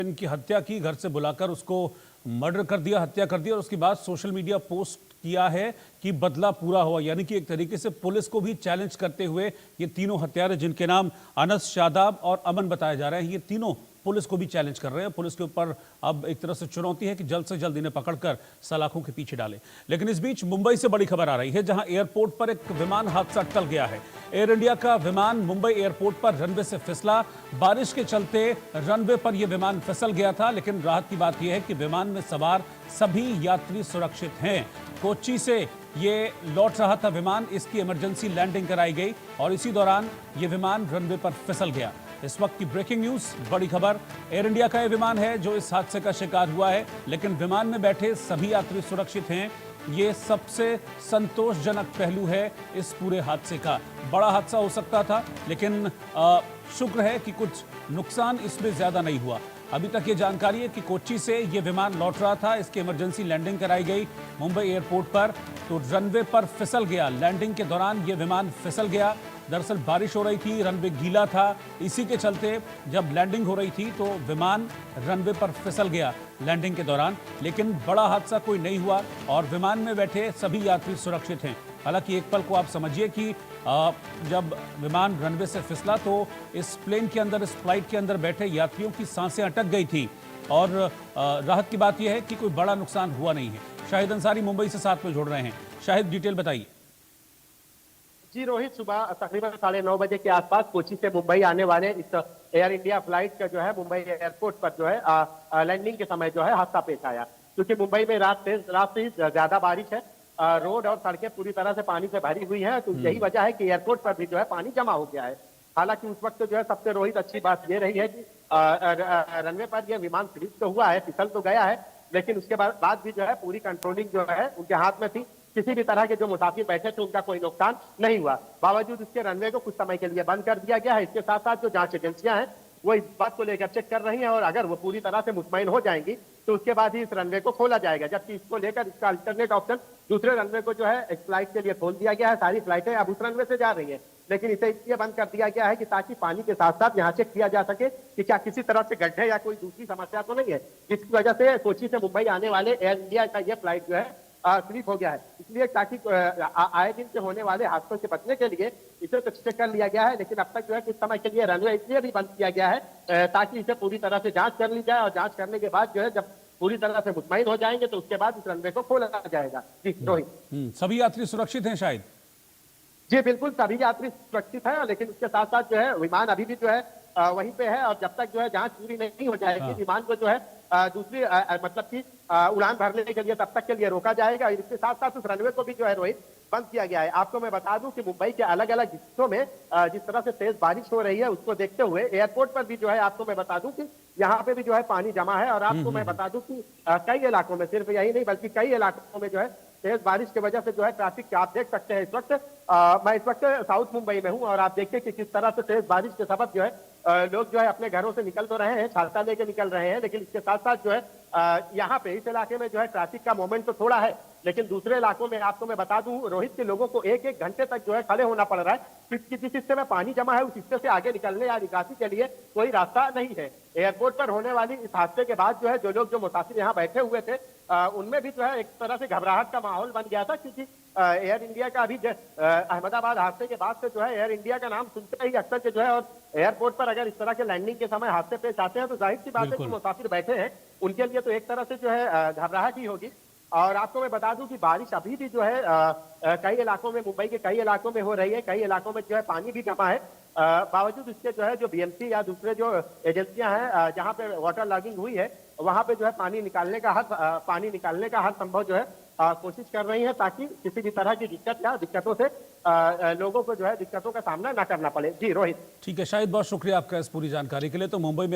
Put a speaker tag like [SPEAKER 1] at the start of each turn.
[SPEAKER 1] इनकी हत्या की, घर से बुलाकर उसको मर्डर कर दिया, हत्या कर दिया और उसके बाद सोशल मीडिया पोस्ट किया है कि बदला पूरा हुआ। यानी कि एक तरीके से पुलिस को भी चैलेंज करते हुए ये तीनों हत्यारे, जिनके नाम अनस, शादाब और अमन बताए जा रहे हैं, ये तीनों पुलिस को भी चैलेंज कर रहे हैं। पुलिस के ऊपर अब एक तरह से चुनौती है कि जल्द से जल्द इन्हें पकड़कर सलाखों के पीछे डालें। लेकिन इस बीच मुंबई से बड़ी खबर आ रही है, जहां एयरपोर्ट पर एक विमान हादसा टल गया है। एयर इंडिया का विमान मुंबई एयरपोर्ट पर रनवे से फिसला। बारिश के चलते रनवे पर यह विमान फिसल गया था, लेकिन राहत की बात यह है कि विमान में सवार सभी यात्री सुरक्षित हैं। कोच्चि से ये लौट रहा था विमान, इसकी इमरजेंसी लैंडिंग कराई गई और इसी दौरान ये विमान रनवे पर फिसल गया। इस वक्त की ब्रेकिंग न्यूज, बड़ी खबर। एयर इंडिया का यह विमान है जो इस हादसे का शिकार हुआ है, लेकिन विमान में बैठे सभी यात्री सुरक्षित हैं। ये सबसे संतोषजनक पहलू है इस पूरे हादसे का। बड़ा हादसा हो सकता था, लेकिन शुक्र है कि कुछ नुकसान इसमें ज्यादा नहीं हुआ। अभी तक ये जानकारी है कि कोच्चि से ये विमान लौट रहा था, इसकी इमरजेंसी लैंडिंग कराई गई मुंबई एयरपोर्ट पर, तो रनवे पर फिसल गया। लैंडिंग के दौरान ये विमान फिसल गया। दरअसल बारिश हो रही थी, रनवे गीला था, इसी के चलते जब लैंडिंग हो रही थी तो विमान रनवे पर फिसल गया लैंडिंग के दौरान। लेकिन बड़ा हादसा कोई नहीं हुआ और विमान में बैठे सभी यात्री सुरक्षित हैं। हालांकि एक पल को आप समझिए कि जब विमान रनवे से फिसला तो इस प्लेन के अंदर, इस फ्लाइट के अंदर बैठे यात्रियों की सांसें अटक गई थी और राहत की बात यह है कि कोई बड़ा नुकसान हुआ नहीं है। शाहिद अंसारी मुंबई से साथ में जुड़ रहे हैं। शाहिद, डिटेल बताइए।
[SPEAKER 2] जी रोहित, सुबह तकरीबन 9:30 बजे के आसपास कोच्चि से मुंबई आने वाले इस एयर इंडिया फ्लाइट का जो है मुंबई एयरपोर्ट पर जो है लैंडिंग के समय जो है हादसा पेश आया। क्योंकि मुंबई में रात से ही ज्यादा बारिश है, रोड और सड़कें पूरी तरह से पानी से भरी हुई है, तो यही वजह है कि एयरपोर्ट पर भी जो है पानी जमा हो गया है। हालांकि उस वक्त जो है सबसे रोहित अच्छी बात ये रही है कि रनवे पर यह विमान स्लिप तो हुआ है, फिसल तो गया है, लेकिन उसके बाद भी जो है पूरी कंट्रोलिंग जो है उनके हाथ में थी। किसी भी तरह के जो मुसाफिर बैठे थे उनका कोई नुकसान नहीं हुआ। बावजूद इसके रनवे को कुछ समय के लिए बंद कर दिया गया है। इसके साथ साथ जो जांच एजेंसियां हैं वो इस बात को लेकर चेक कर रही हैं और अगर वो पूरी तरह से मुतमईन हो जाएंगी तो उसके बाद ही इस रनवे को खोला जाएगा। जबकि इसको लेकर इसका अल्टरनेट ऑप्शन दूसरे रनवे को जो है एक फ्लाइट के लिए खोल दिया गया है। सारी फ्लाइटें अब उस रनवे से जा रही हैं, लेकिन इसे इसलिए बंद कर दिया गया है कि ताकि पानी के साथ साथ यहाँ चेक किया जा सके कि क्या किसी तरह से गड्ढे या कोई दूसरी समस्या तो नहीं है, जिसकी वजह से कोच्चि से मुंबई आने वाले एयर इंडिया का यह फ्लाइट जो है स्लिप हो गया है। इसलिए ताकि आए दिन से होने वाले हादसों से बचने के लिए इसे तो चेक कर लिया गया है, लेकिन अब तक जो है कुछ समय के लिए रनवे इसलिए भी बंद किया गया है ताकि इसे पूरी तरह से जांच कर ली जाए और जांच करने के बाद जो है जब पूरी तरह से मुतमईन हो जाएंगे तो उसके बाद इस रनवे को खोला जाएगा। जी रोहित,
[SPEAKER 1] सभी यात्री सुरक्षित हैं शायद?
[SPEAKER 2] जी बिल्कुल, सभी यात्री सुरक्षित है, लेकिन उसके साथ साथ जो है विमान अभी भी जो है वहीं पे है और जब तक जो है जांच पूरी नहीं हो जाएगी विमान को जो है दूसरी मतलब कि उड़ान भरने के लिए तब तक के लिए रोका जाएगा। इसके साथ साथ उस रनवे को भी जो है रोहित बंद किया गया है। आपको मैं बता दूं कि मुंबई के अलग अलग हिस्सों में जिस तरह से तेज बारिश हो रही है उसको देखते हुए एयरपोर्ट पर भी जो है आपको मैं बता दूं कि यहाँ पे भी जो है पानी जमा है और आपको मैं बता दूं कि कई इलाकों में, सिर्फ यही नहीं बल्कि कई इलाकों में जो है तेज बारिश की वजह से जो है ट्रैफिक आप देख सकते हैं। इस वक्त मैं इस वक्त साउथ मुंबई में हूं और आप देखिए कि किस तरह से तेज बारिश के सबब जो है लोग जो है अपने घरों से निकल तो रहे हैं, छाता लेके निकल रहे हैं, लेकिन इसके साथ साथ जो है यहाँ पे इस इलाके में जो है ट्रैफिक का मोमेंट तो थोड़ा है, लेकिन दूसरे इलाकों में आपको मैं बता दूं रोहित के लोगों को एक घंटे तक जो है खड़े होना पड़ रहा है क्योंकि जिस हिस्से में पानी जमा है उस हिस्से से आगे निकलने या निकासी के लिए कोई रास्ता नहीं है। एयरपोर्ट पर होने वाली इस हादसे के बाद जो है जो लोग, जो मुसाफिर यहाँ बैठे हुए थे उनमें भी जो है एक तरह से घबराहट का माहौल बन गया था, क्योंकि एयर इंडिया का अभी अहमदाबाद हादसे के बाद से जो है एयर इंडिया का नाम सुनते ही अक्सर के जो है और एयरपोर्ट पर अगर इस तरह के लैंडिंग के समय हादसे पेश आते हैं तो जाहिर सी बात है कि मुसाफिर बैठे हैं उनके लिए तो एक तरह से जो है घबराहट ही होगी। और आपको मैं बता दूं कि बारिश अभी भी जो है कई इलाकों में, मुंबई के कई इलाकों में हो रही है, कई इलाकों में जो है पानी भी जमा है। बावजूद इसके जो है जो बीएमसी या दूसरे जो एजेंसियां हैं जहां पे वाटर लॉगिंग हुई है वहां पे जो है पानी निकालने का हर संभव जो है कोशिश कर रही है ताकि किसी भी तरह की दिक्कत या दिक्कतों से लोगों को जो है दिक्कतों का सामना ना करना पड़े। जी रोहित।
[SPEAKER 1] ठीक है शाहिद, बहुत शुक्रिया आपका इस पूरी जानकारी के लिए। तो मुंबई में